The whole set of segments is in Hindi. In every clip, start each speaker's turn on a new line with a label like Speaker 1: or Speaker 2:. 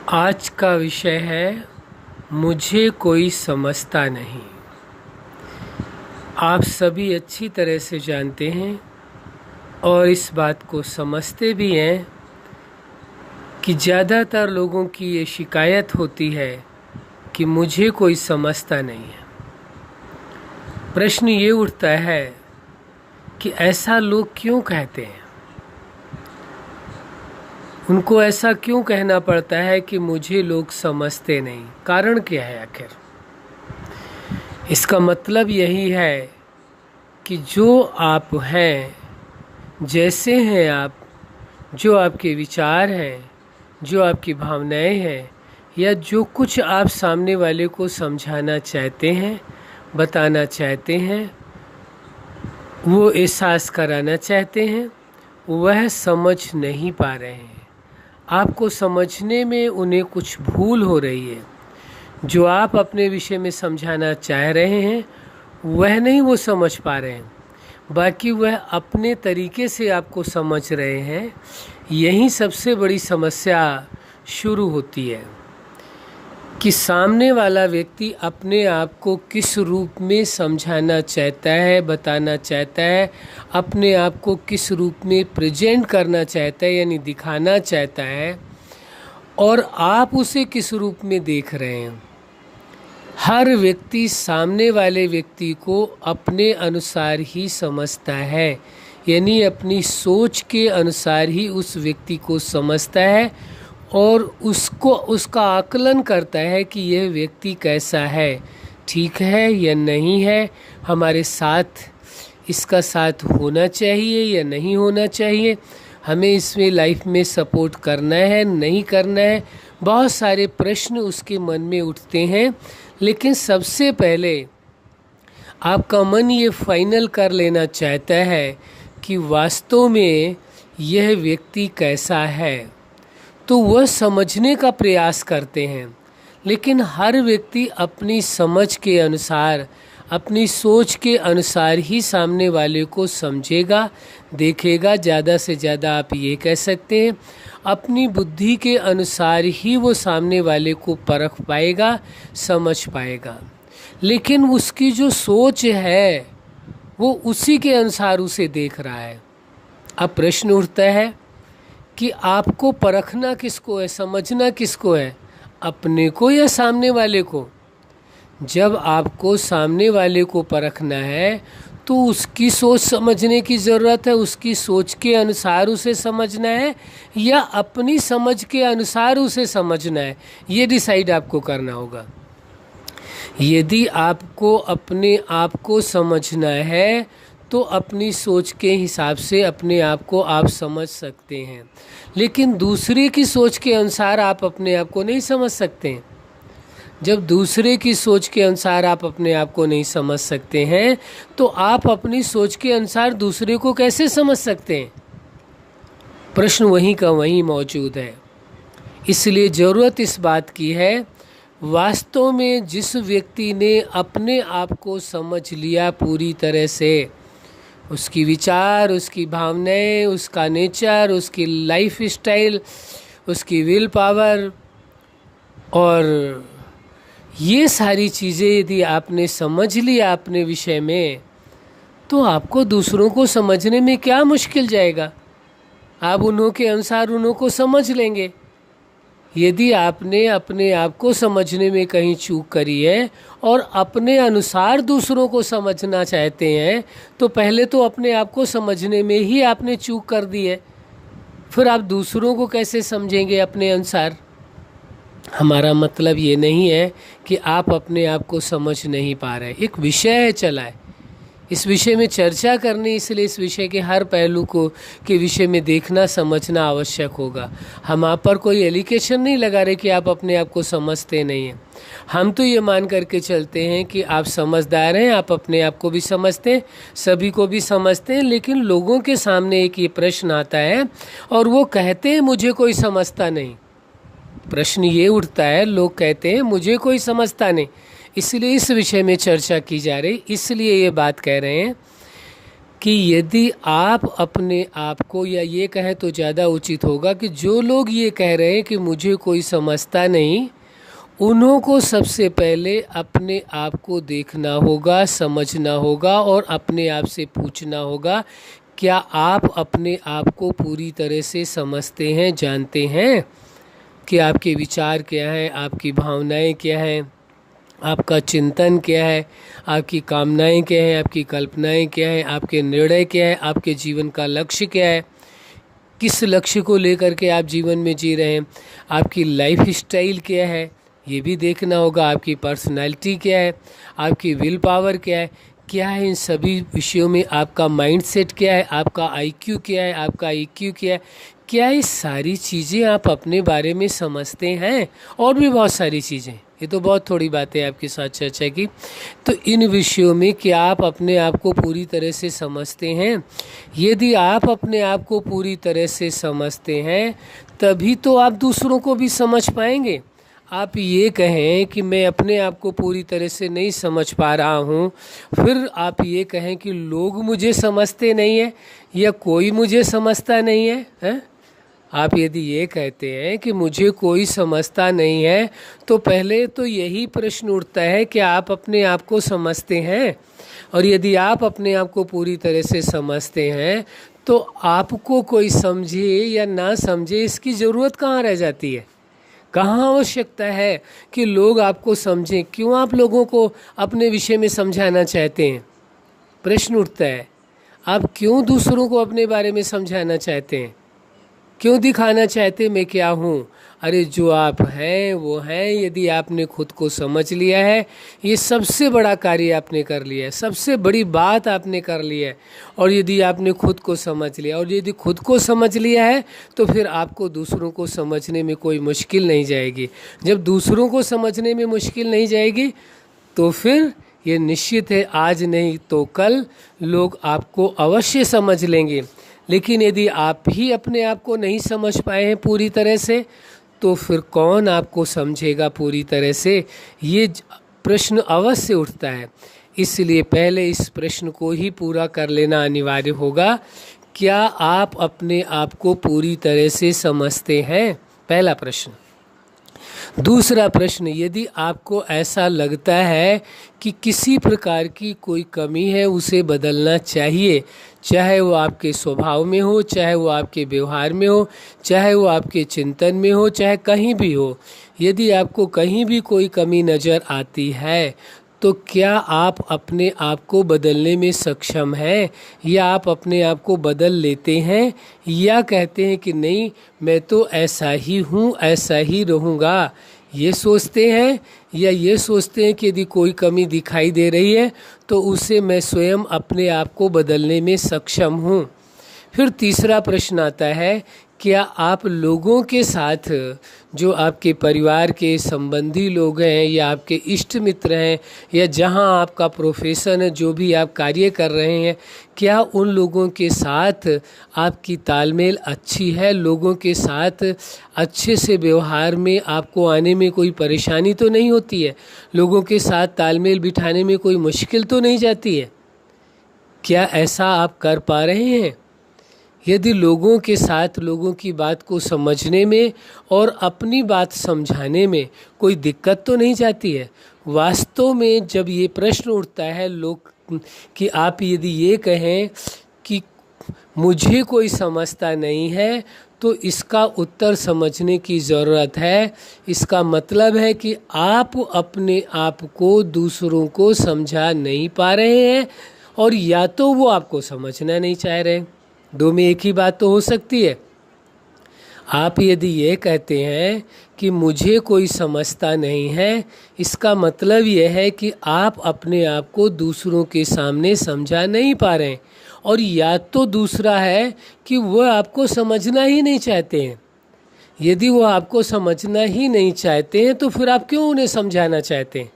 Speaker 1: आज का विषय है मुझे कोई समझता नहीं। आप सभी अच्छी तरह से जानते हैं और इस बात को समझते भी हैं कि ज़्यादातर लोगों की ये शिकायत होती है कि मुझे कोई समझता नहीं है। प्रश्न ये उठता है कि ऐसा लोग क्यों कहते हैं, उनको ऐसा क्यों कहना पड़ता है कि मुझे लोग समझते नहीं। कारण क्या है आखिर? इसका मतलब यही है कि जो आप हैं, जैसे हैं आप, जो आपके विचार हैं, जो आपकी भावनाएं हैं, या जो कुछ आप सामने वाले को समझाना चाहते हैं, बताना चाहते हैं, वो एहसास कराना चाहते हैं, वह समझ नहीं पा रहे हैं। आपको समझने में उन्हें कुछ भूल हो रही है। जो आप अपने विषय में समझाना चाह रहे हैं वह नहीं वो समझ पा रहे हैं, बाकी वह अपने तरीके से आपको समझ रहे हैं। यही सबसे बड़ी समस्या शुरू होती है कि सामने वाला व्यक्ति अपने आप को किस रूप में समझाना चाहता है, बताना चाहता है, अपने आप को किस रूप में प्रेजेंट करना चाहता है, यानी दिखाना चाहता है, और आप उसे किस रूप में देख रहे हैं। हर व्यक्ति सामने वाले व्यक्ति को अपने अनुसार ही समझता है, यानी अपनी सोच के अनुसार ही उस व्यक्ति को समझता है और उसका आकलन करता है कि यह व्यक्ति कैसा है, ठीक है या नहीं है, हमारे साथ इसका साथ होना चाहिए या नहीं होना चाहिए, हमें इसमें लाइफ में सपोर्ट करना है नहीं करना है। बहुत सारे प्रश्न उसके मन में उठते हैं, लेकिन सबसे पहले आपका मन ये फाइनल कर लेना चाहता है कि वास्तव में यह व्यक्ति कैसा है, तो वह समझने का प्रयास करते हैं। लेकिन हर व्यक्ति अपनी समझ के अनुसार, अपनी सोच के अनुसार ही सामने वाले को समझेगा, देखेगा। ज़्यादा से ज़्यादा आप ये कह सकते हैं अपनी बुद्धि के अनुसार ही वो सामने वाले को परख पाएगा, समझ पाएगा। लेकिन उसकी जो सोच है वो उसी के अनुसार उसे देख रहा है। अब प्रश्न उठता है कि आपको परखना किसको है, समझना किसको है, अपने को या सामने वाले को? जब आपको सामने वाले को परखना है तो उसकी सोच समझने की ज़रूरत है, उसकी सोच के अनुसार उसे समझना है या अपनी समझ के अनुसार उसे समझना है, ये डिसाइड आपको करना होगा। यदि आपको अपने आप को समझना है तो अपनी सोच के हिसाब से अपने आप को आप समझ सकते हैं, लेकिन दूसरे की सोच के अनुसार आप अपने आप को नहीं समझ सकते हैं। जब दूसरे की सोच के अनुसार आप अपने आप को नहीं समझ सकते हैं तो आप अपनी सोच के अनुसार दूसरे को कैसे समझ सकते हैं? प्रश्न वहीं का वहीं मौजूद है। इसलिए ज़रूरत इस बात की है, वास्तव में जिस व्यक्ति ने अपने आप को समझ लिया पूरी तरह से, उसकी विचार, उसकी भावनाएं, उसका नेचर, उसकी लाइफ स्टाइल, उसकी विल पावर, और ये सारी चीज़ें यदि आपने समझ लिया अपने विषय में, तो आपको दूसरों को समझने में क्या मुश्किल जाएगा? आप उन्हों के अनुसार उन्हों को समझ लेंगे। यदि आपने अपने आप को समझने में कहीं चूक करी है और अपने अनुसार दूसरों को समझना चाहते हैं, तो पहले तो अपने आप को समझने में ही आपने चूक कर दी है, फिर आप दूसरों को कैसे समझेंगे अपने अनुसार? हमारा मतलब ये नहीं है कि आप अपने आप को समझ नहीं पा रहे। एक विषय है चला है, इस विषय में चर्चा करनी, इसलिए इस विषय के हर पहलू को के विषय में देखना समझना आवश्यक होगा। हम आप पर कोई एलिगेशन नहीं लगा रहे कि आप अपने आप को समझते नहीं हैं। हम तो ये मान करके चलते हैं कि आप समझदार हैं, आप अपने आप को भी समझते हैं, सभी को भी समझते हैं। लेकिन लोगों के सामने एक ये प्रश्न आता है और वो कहते हैं मुझे कोई समझता नहीं। प्रश्न ये उठता है, लोग कहते हैं मुझे कोई समझता नहीं, इसलिए इस विषय में चर्चा की जा रही, इसलिए ये बात कह रहे हैं कि यदि आप अपने आप को, या ये कहें तो ज़्यादा उचित होगा कि जो लोग ये कह रहे हैं कि मुझे कोई समझता नहीं, उन्हों को सबसे पहले अपने आप को देखना होगा, समझना होगा और अपने आप से पूछना होगा, क्या आप अपने आप को पूरी तरह से समझते हैं, जानते हैं कि आपके विचार क्या हैं, आपकी भावनाएं क्या हैं, आपका चिंतन क्या है, आपकी कामनाएं क्या हैं, आपकी कल्पनाएं क्या हैं, आपके निर्णय क्या है, आपके जीवन का लक्ष्य क्या है, किस लक्ष्य को लेकर के आप जीवन में जी रहे हैं, आपकी लाइफ स्टाइल क्या है, ये भी देखना होगा, आपकी पर्सनालिटी क्या है, आपकी विल पावर क्या है, इन सभी विषयों में आपका माइंडसेट क्या है, आपका आईक्यू क्या है, आपका ईक्यू क्या है, क्या ये सारी चीज़ें आप अपने बारे में समझते हैं। और भी बहुत सारी चीज़ें, ये तो बहुत थोड़ी बातें आपके साथ चर्चा की। तो इन विषयों में क्या आप अपने आप को पूरी तरह से समझते हैं? यदि आप अपने आप को पूरी तरह से समझते हैं तभी तो आप दूसरों को भी समझ पाएंगे। आप ये कहें कि मैं अपने आप को पूरी तरह से नहीं समझ पा रहा हूँ, फिर आप ये कहें कि लोग मुझे समझते नहीं है या कोई मुझे समझता नहीं है, हैं? आप यदि ये कहते हैं कि मुझे कोई समझता नहीं है, तो पहले तो यही प्रश्न उठता है कि आप अपने आप को समझते हैं। और यदि आप अपने आप को पूरी तरह से समझते हैं तो आपको कोई समझे या ना समझे इसकी ज़रूरत कहाँ रह जाती है? कहाँ आवश्यकता है कि लोग आपको समझें? क्यों आप लोगों को अपने विषय में समझाना चाहते हैं? प्रश्न उठता है, आप क्यों दूसरों को अपने बारे में समझाना चाहते हैं? क्यों दिखाना चाहते मैं क्या हूँ? अरे जो आप हैं वो हैं। यदि आपने खुद को समझ लिया है, ये सबसे बड़ा कार्य आपने कर लिया है, सबसे बड़ी बात आपने कर ली है। और यदि आपने खुद को समझ लिया, और यदि खुद को समझ लिया है, तो फिर आपको दूसरों को समझने में कोई मुश्किल नहीं जाएगी। जब दूसरों को समझने में मुश्किल नहीं जाएगी तो फिर ये निश्चित है आज नहीं तो कल लोग आपको अवश्य समझ लेंगे। लेकिन यदि आप ही अपने आप को नहीं समझ पाए हैं पूरी तरह से, तो फिर कौन आपको समझेगा पूरी तरह से? ये प्रश्न अवश्य उठता है। इसलिए पहले इस प्रश्न को ही पूरा कर लेना अनिवार्य होगा, क्या आप अपने आप को पूरी तरह से समझते हैं? पहला प्रश्न। दूसरा प्रश्न, यदि आपको ऐसा लगता है कि किसी प्रकार की कोई कमी है, उसे बदलना चाहिए, चाहे वो आपके स्वभाव में हो, चाहे वो आपके व्यवहार में हो, चाहे वो आपके चिंतन में हो, चाहे कहीं भी हो, यदि आपको कहीं भी कोई कमी नज़र आती है, तो क्या आप अपने आप को बदलने में सक्षम हैं? या आप अपने आप को बदल लेते हैं, या कहते हैं कि नहीं मैं तो ऐसा ही हूँ, ऐसा ही रहूँगा, ये सोचते हैं? या ये सोचते हैं कि यदि कोई कमी दिखाई दे रही है तो उसे मैं स्वयं अपने आप को बदलने में सक्षम हूँ? फिर तीसरा प्रश्न आता है, क्या आप लोगों के साथ, जो आपके परिवार के संबंधी लोग हैं या आपके इष्ट मित्र हैं या जहां आपका प्रोफेशन है, जो भी आप कार्य कर रहे हैं, क्या उन लोगों के साथ आपकी तालमेल अच्छी है? लोगों के साथ अच्छे से व्यवहार में आपको आने में कोई परेशानी तो नहीं होती है? लोगों के साथ तालमेल बिठाने में कोई मुश्किल तो नहीं जाती है? क्या ऐसा आप कर पा रहे हैं? यदि लोगों के साथ लोगों की बात को समझने में और अपनी बात समझाने में कोई दिक्कत तो नहीं जाती है? वास्तव में जब ये प्रश्न उठता है लोग कि आप यदि ये कहें कि मुझे कोई समझता नहीं है, तो इसका उत्तर समझने की ज़रूरत है। इसका मतलब है कि आप अपने आप को दूसरों को समझा नहीं पा रहे हैं, और या तो वो आपको समझना नहीं चाह रहे। दो में एक ही बात तो हो सकती है। आप यदि ये कहते हैं कि मुझे कोई समझता नहीं है, इसका मतलब यह है कि आप अपने आप को दूसरों के सामने समझा नहीं पा रहे हैं, और या तो दूसरा है कि वह आपको समझना ही नहीं चाहते हैं। यदि वो आपको समझना ही नहीं चाहते हैं तो फिर आप क्यों उन्हें समझाना चाहते हैं?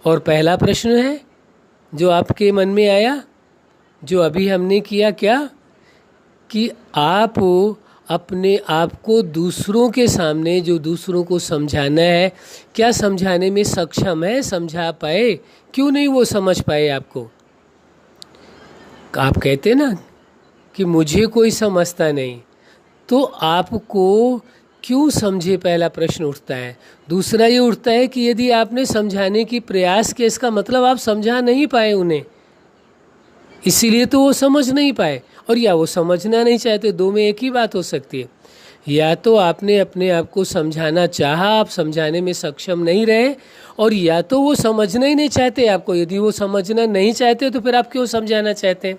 Speaker 1: और पहला प्रश्न है जो आपके मन में आया, जो अभी हमने किया, क्या कि आप अपने आप को दूसरों के सामने, जो दूसरों को समझाना है, क्या समझाने में सक्षम है? समझा पाए? क्यों नहीं वो समझ पाए आपको? आप कहते ना कि मुझे कोई समझता नहीं, तो आपको क्यों समझे, पहला प्रश्न उठता है। दूसरा ये उठता है कि यदि आपने समझाने की प्रयास किया, इसका मतलब आप समझा नहीं पाए उन्हें, इसीलिए तो वो समझ नहीं पाए, और या वो समझना नहीं चाहते। दो में एक ही बात हो सकती है। या तो आपने अपने आप को समझाना चाहा, आप समझाने में सक्षम नहीं रहे, और या तो वो समझना ही नहीं चाहते आपको। यदि वो समझना नहीं चाहते तो फिर आप क्यों समझाना चाहते हैं।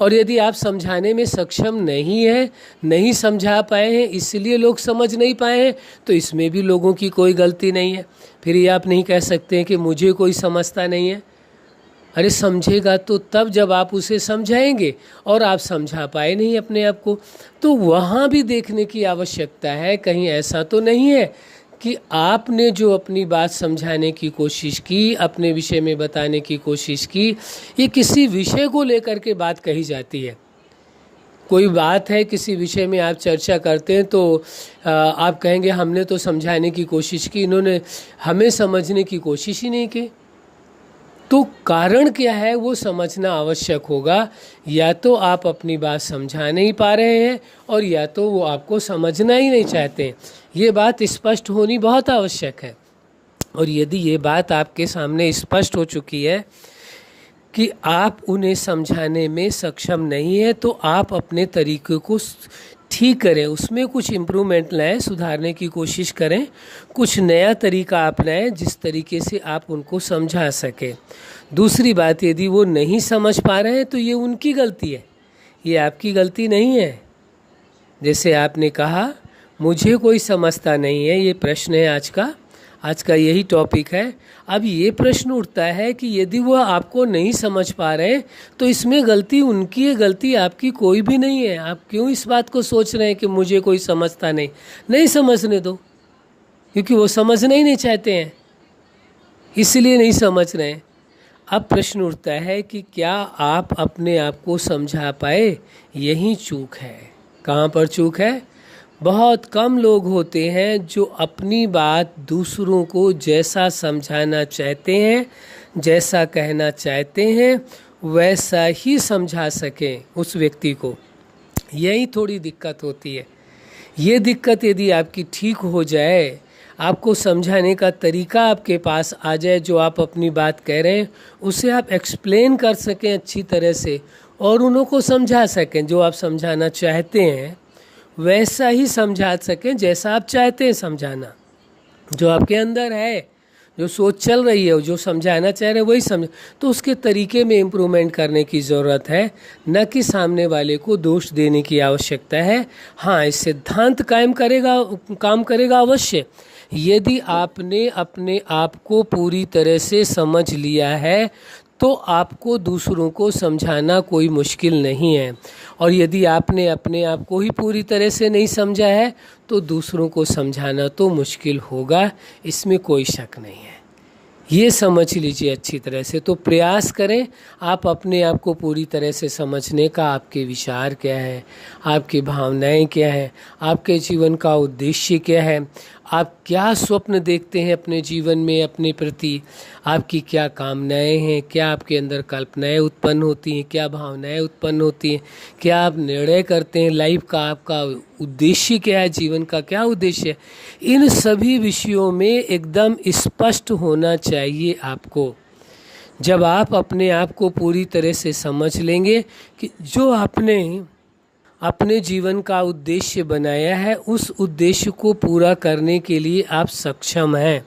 Speaker 1: और यदि आप समझाने में सक्षम नहीं है, नहीं समझा पाए हैं, इसलिए लोग समझ नहीं पाए हैं, तो इसमें भी लोगों की कोई गलती नहीं है। फिर ये आप नहीं कह सकते हैं कि मुझे कोई समझता नहीं है। अरे समझेगा तो तब जब आप उसे समझाएंगे, और आप समझा पाए नहीं अपने आप को, तो वहाँ भी देखने की आवश्यकता है। कहीं ऐसा तो नहीं है कि आपने जो अपनी बात समझाने की कोशिश की, अपने विषय में बताने की कोशिश की, ये किसी विषय को लेकर के बात कही जाती है। कोई बात है, किसी विषय में आप चर्चा करते हैं, तो आप कहेंगे हमने तो समझाने की कोशिश की, इन्होंने हमें समझने की कोशिश ही नहीं की। तो कारण क्या है वो समझना आवश्यक होगा। या तो आप अपनी बात समझा नहीं पा रहे हैं, और या तो वो आपको समझना ही नहीं चाहते। ये बात स्पष्ट होनी बहुत आवश्यक है। और यदि ये बात आपके सामने स्पष्ट हो चुकी है कि आप उन्हें समझाने में सक्षम नहीं है, तो आप अपने तरीके को ठीक करें, उसमें कुछ इम्प्रूवमेंट लाएं, सुधारने की कोशिश करें, कुछ नया तरीका अपनाएं जिस तरीके से आप उनको समझा सकें। दूसरी बात, यदि वो नहीं समझ पा रहे हैं तो ये उनकी गलती है, ये आपकी गलती नहीं है। जैसे आपने कहा मुझे कोई समझता नहीं है, ये प्रश्न है आज का यही टॉपिक है। अब ये प्रश्न उठता है कि यदि वह आपको नहीं समझ पा रहे तो इसमें गलती उनकी है, गलती आपकी कोई भी नहीं है। आप क्यों इस बात को सोच रहे हैं कि मुझे कोई समझता नहीं समझने दो, क्योंकि वो समझना ही नहीं चाहते हैं, इसलिए नहीं समझ रहे हैं। अब प्रश्न उठता है कि क्या आप अपने आप को समझा पाए, यही चूक है। कहाँ पर चूक है? बहुत कम लोग होते हैं जो अपनी बात दूसरों को जैसा समझाना चाहते हैं, जैसा कहना चाहते हैं, वैसा ही समझा सकें उस व्यक्ति को। यही थोड़ी दिक्कत होती है। ये दिक्कत यदि आपकी ठीक हो जाए, आपको समझाने का तरीका आपके पास आ जाए, जो आप अपनी बात कह रहे हैं उसे आप एक्सप्लेन कर सकें अच्छी तरह से, और उनको समझा सकें, जो आप समझाना चाहते हैं वैसा ही समझा सकें जैसा आप चाहते हैं समझाना। जो आपके अंदर है, जो सोच चल रही है, जो समझाना चाह रहे हैं वही समझ, तो उसके तरीके में इम्प्रूवमेंट करने की ज़रूरत है, न कि सामने वाले को दोष देने की आवश्यकता है। हाँ, इस सिद्धांत काम करेगा अवश्य। यदि आपने अपने आप को पूरी तरह से समझ लिया है तो आपको दूसरों को समझाना कोई मुश्किल नहीं है, और यदि आपने अपने आप को ही पूरी तरह से नहीं समझा है तो दूसरों को समझाना तो मुश्किल होगा, इसमें कोई शक नहीं है। ये समझ लीजिए अच्छी तरह से। तो प्रयास करें आप अपने आप को पूरी तरह से समझने का। आपके विचार क्या है, आपकी भावनाएं क्या हैं, आपके जीवन का उद्देश्य क्या है, आप क्या स्वप्न देखते हैं अपने जीवन में अपने प्रति, आपकी क्या कामनाएं हैं, क्या आपके अंदर कल्पनाएं उत्पन्न होती हैं, क्या भावनाएं उत्पन्न होती हैं, क्या आप निर्णय करते हैं लाइफ का, आपका उद्देश्य क्या है, जीवन का क्या उद्देश्य है। इन सभी विषयों में एकदम स्पष्ट होना चाहिए आपको। जब आप अपने आप को पूरी तरह से समझ लेंगे कि जो आपने अपने जीवन का उद्देश्य बनाया है, उस उद्देश्य को पूरा करने के लिए आप सक्षम हैं,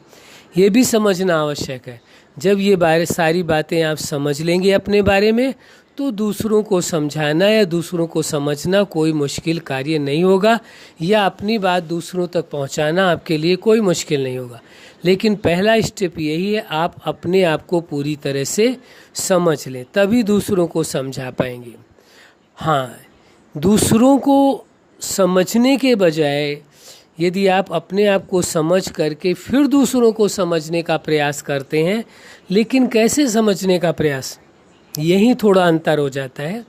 Speaker 1: ये भी समझना आवश्यक है। जब ये सारी बातें आप समझ लेंगे अपने बारे में, तो दूसरों को समझाना या दूसरों को समझना कोई मुश्किल कार्य नहीं होगा, या अपनी बात दूसरों तक पहुंचाना आपके लिए कोई मुश्किल नहीं होगा। लेकिन पहला स्टेप यही है, आप अपने आप को पूरी तरह से समझ लें, तभी दूसरों को समझा पाएंगे। हाँ, दूसरों को समझने के बजाय यदि आप अपने आप को समझ करके फिर दूसरों को समझने का प्रयास करते हैं, लेकिन कैसे समझने का प्रयास, यही थोड़ा अंतर हो जाता है।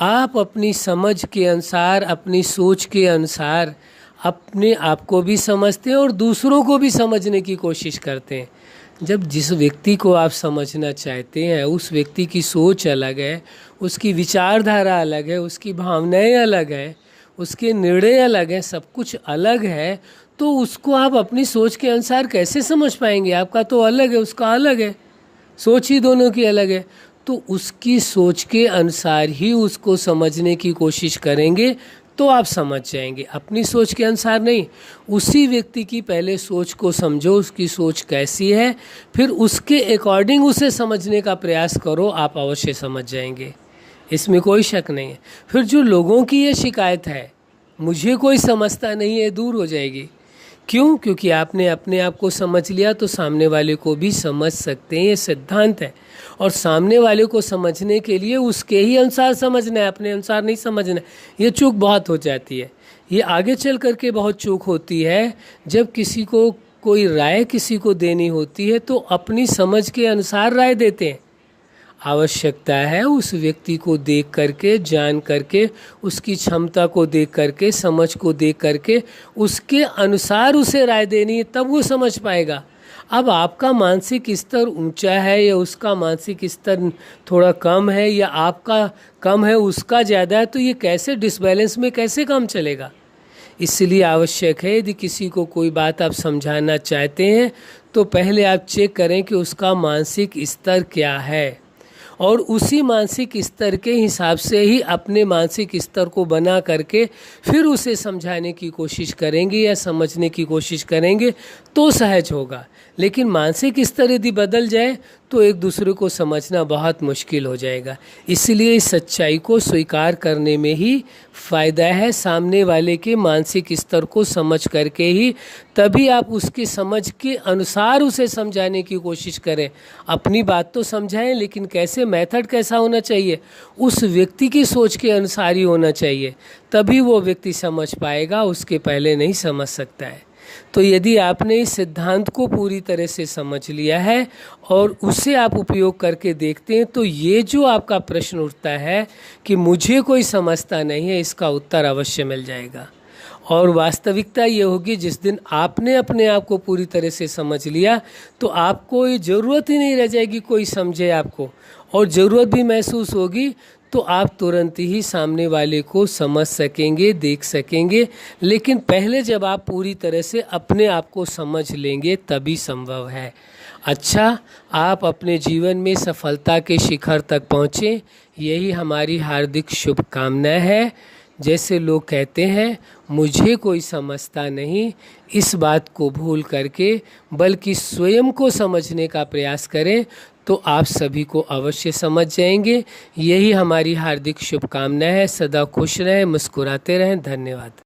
Speaker 1: आप अपनी समझ के अनुसार, अपनी सोच के अनुसार अपने आप को भी समझते हैं और दूसरों को भी समझने की कोशिश करते हैं। जब जिस व्यक्ति को आप समझना चाहते हैं उस व्यक्ति की सोच अलग है, उसकी विचारधारा अलग है, उसकी भावनाएं अलग है, उसके निर्णय अलग हैं, सब कुछ अलग है, तो उसको आप अपनी सोच के अनुसार कैसे समझ पाएंगे? आपका तो अलग है, उसका अलग है, सोच ही दोनों की अलग है। तो उसकी सोच के अनुसार ही उसको समझने की कोशिश करेंगे तो आप समझ जाएंगे, अपनी सोच के अनुसार नहीं। उसी व्यक्ति की पहले सोच को समझो, उसकी सोच कैसी है, फिर उसके अकॉर्डिंग उसे समझने का प्रयास करो, आप अवश्य समझ जाएंगे, इसमें कोई शक नहीं है। फिर जो लोगों की ये शिकायत है मुझे कोई समझता नहीं है, दूर हो जाएगी। क्यों? क्योंकि आपने अपने आप को समझ लिया तो सामने वाले को भी समझ सकते हैं, ये सिद्धांत है। और सामने वाले को समझने के लिए उसके ही अनुसार समझना है, अपने अनुसार नहीं समझना है। ये चूक बहुत हो जाती है, ये आगे चल करके बहुत चूक होती है। जब किसी को कोई राय किसी को देनी होती है तो अपनी समझ के अनुसार राय देते हैं। आवश्यकता है उस व्यक्ति को देख करके, जान करके, उसकी क्षमता को देख करके, समझ को देख करके उसके अनुसार उसे राय देनी है, तब वो समझ पाएगा। अब आपका मानसिक स्तर ऊंचा है या उसका मानसिक स्तर थोड़ा कम है, या आपका कम है उसका ज़्यादा है, तो ये कैसे डिसबैलेंस में कैसे काम चलेगा? इसलिए आवश्यक है यदि किसी को कोई बात आप समझाना चाहते हैं तो पहले आप चेक करें कि उसका मानसिक स्तर क्या है, और उसी मानसिक स्तर के हिसाब से ही अपने मानसिक स्तर को बना करके फिर उसे समझाने की कोशिश करेंगे या समझने की कोशिश करेंगे तो सहज होगा। लेकिन मानसिक स्तर यदि बदल जाए तो एक दूसरे को समझना बहुत मुश्किल हो जाएगा। इसलिए इस सच्चाई को स्वीकार करने में ही फ़ायदा है, सामने वाले के मानसिक स्तर को समझ करके ही तभी आप उसकी समझ के अनुसार उसे समझाने की कोशिश करें। अपनी बात तो समझाएं, लेकिन कैसे, मेथड कैसा होना चाहिए, उस व्यक्ति की सोच के अनुसार ही होना चाहिए, तभी वो व्यक्ति समझ पाएगा, उसके पहले नहीं समझ सकता है। तो यदि आपने इस सिद्धांत को पूरी तरह से समझ लिया है और उसे आप उपयोग करके देखते हैं तो ये जो आपका प्रश्न उठता है कि मुझे कोई समझता नहीं है, इसका उत्तर अवश्य मिल जाएगा। और वास्तविकता ये होगी जिस दिन आपने अपने आप को पूरी तरह से समझ लिया तो आपको ये ज़रूरत ही नहीं रह जाएगी कोई समझे आपको, और ज़रूरत भी महसूस होगी तो आप तुरंत ही सामने वाले को समझ सकेंगे, देख सकेंगे। लेकिन पहले जब आप पूरी तरह से अपने आप को समझ लेंगे तभी संभव है। अच्छा, आप अपने जीवन में सफलता के शिखर तक पहुँचें, यही हमारी हार्दिक शुभकामना है। जैसे लोग कहते हैं मुझे कोई समझता नहीं, इस बात को भूल करके बल्कि स्वयं को समझने का प्रयास करें तो आप सभी को अवश्य समझ जाएंगे। यही हमारी हार्दिक शुभकामना है। सदा खुश रहें, मुस्कुराते रहें। धन्यवाद।